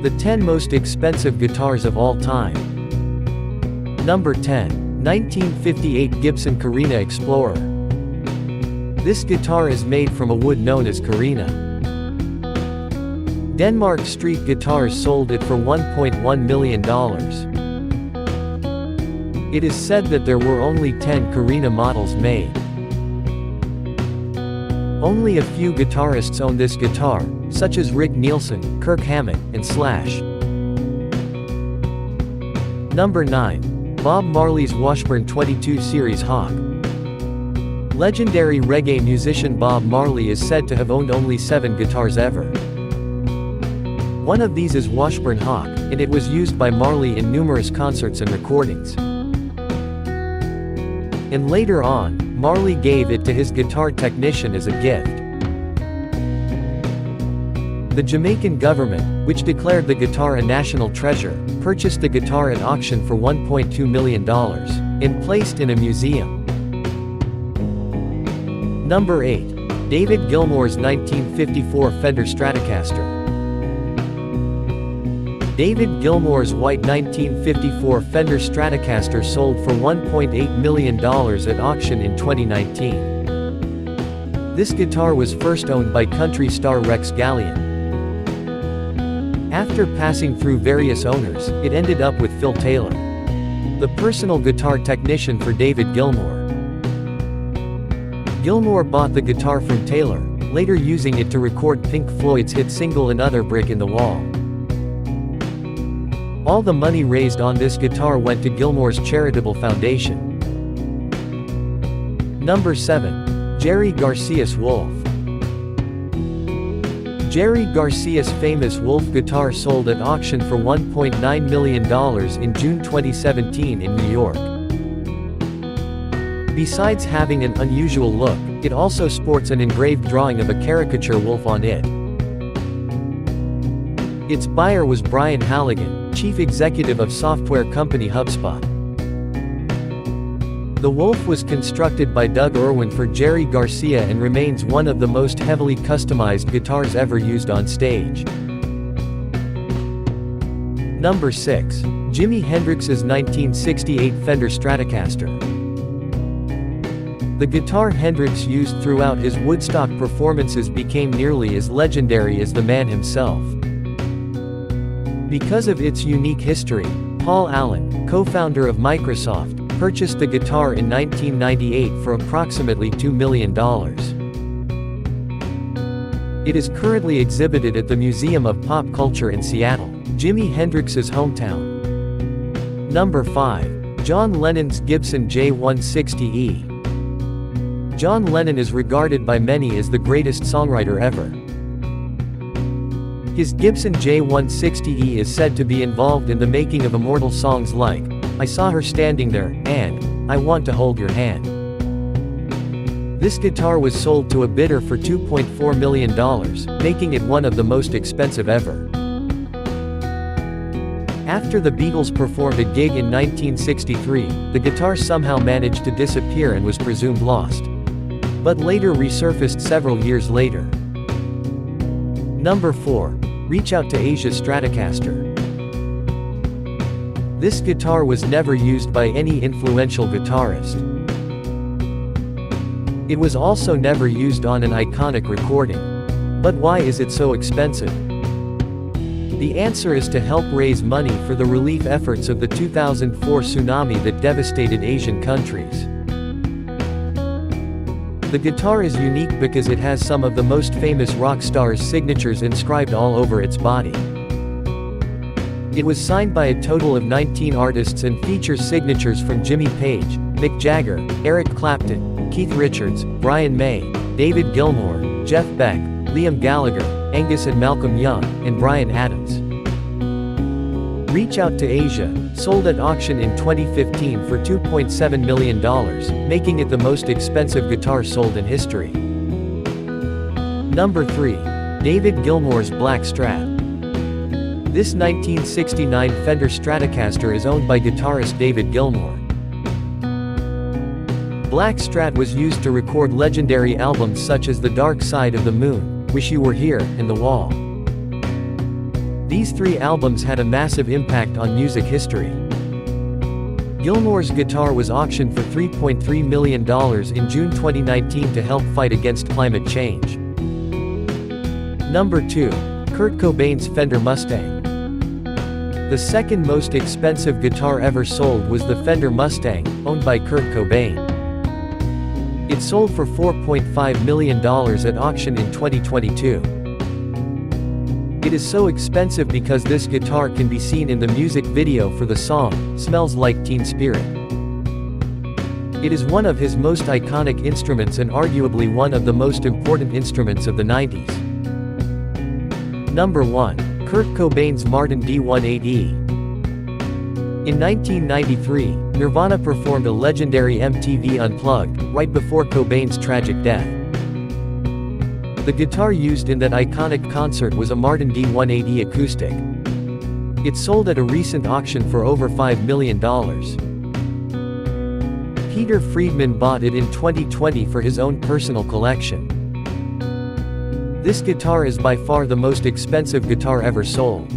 The 10 most expensive guitars of all time. Number 10. 1958 Gibson Carina Explorer. This guitar is made from a wood known as carina. Denmark Street Guitars sold it for $1.1 million. It is said that there were only 10 carina models made. Only a few guitarists own this guitar, such as Rick Nielsen, Kirk Hammett, and Slash. Number 9. Bob Marley's Washburn 22 Series Hawk. Legendary reggae musician Bob Marley is said to have owned only 7 guitars ever. One of these is Washburn Hawk, and it was used by Marley in numerous concerts and recordings. And later on, Marley gave it to his guitar technician as a gift. The Jamaican government, which declared the guitar a national treasure, purchased the guitar at auction for $1.2 million, and placed in a museum. Number 8. David Gilmour's 1954 Fender Stratocaster. David Gilmour's white 1954 Fender Stratocaster sold for $1.8 million at auction in 2019. This guitar was first owned by country star Rex Gallion. After passing through various owners, it ended up with Phil Taylor, the personal guitar technician for David Gilmour. Gilmour bought the guitar from Taylor, later using it to record Pink Floyd's hit single Another Brick in the Wall. All the money raised on this guitar went to Gilmour's charitable foundation. Number 7. Jerry Garcia's Wolf. Jerry Garcia's famous Wolf guitar sold at auction for $1.9 million in June 2017 in New York. Besides having an unusual look, it also sports an engraved drawing of a caricature wolf on it. Its buyer was Brian Halligan, chief executive of software company HubSpot. The Wolf was constructed by Doug Irwin for Jerry Garcia and remains one of the most heavily customized guitars ever used on stage. Number 6. Jimi Hendrix's 1968 Fender Stratocaster. The guitar Hendrix used throughout his Woodstock performances became nearly as legendary as the man himself. Because of its unique history, Paul Allen, co-founder of Microsoft, purchased the guitar in 1998 for approximately $2 million. It is currently exhibited at the Museum of Pop Culture in Seattle, Jimi Hendrix's hometown. Number 5. John Lennon's Gibson J160E. John Lennon is regarded by many as the greatest songwriter ever. His Gibson J160E is said to be involved in the making of immortal songs like I Saw Her Standing There and I Want to Hold Your Hand. This guitar was sold to a bidder for $2.4 million, making it one of the most expensive ever. After the Beatles performed a gig in 1963, the guitar somehow managed to disappear and was presumed lost, but later resurfaced several years later. Number 4. Reach Out to Asia Stratocaster. This guitar was never used by any influential guitarist. It was also never used on an iconic recording. But why is it so expensive? The answer is to help raise money for the relief efforts of the 2004 tsunami that devastated Asian countries. The guitar is unique because it has some of the most famous rock stars' signatures inscribed all over its body. It was signed by a total of 19 artists and features signatures from Jimmy Page, Mick Jagger, Eric Clapton, Keith Richards, Brian May, David Gilmour, Jeff Beck, Liam Gallagher, Angus and Malcolm Young, and Bryan Adams. Reach Out to Asia sold at auction in 2015 for $2.7 million, making it the most expensive guitar sold in history. Number 3. David Gilmour's Black Strat. This 1969 Fender Stratocaster is owned by guitarist David Gilmour. Black Strat was used to record legendary albums such as The Dark Side of the Moon, Wish You Were Here, and The Wall. These 3 albums had a massive impact on music history. Gilmour's guitar was auctioned for $3.3 million in June 2019 to help fight against climate change. Number 2. Kurt Cobain's Fender Mustang. The second most expensive guitar ever sold was the Fender Mustang, owned by Kurt Cobain. It sold for $4.5 million at auction in 2022. It is so expensive because this guitar can be seen in the music video for the song, Smells Like Teen Spirit. It is one of his most iconic instruments and arguably one of the most important instruments of the 90s. Number 1. Kurt Cobain's Martin D18E. In 1993, Nirvana performed a legendary MTV Unplugged, right before Cobain's tragic death. The guitar used in that iconic concert was a Martin D180 acoustic. It sold at a recent auction for over $5 million. Peter Friedman bought it in 2020 for his own personal collection. This guitar is by far the most expensive guitar ever sold.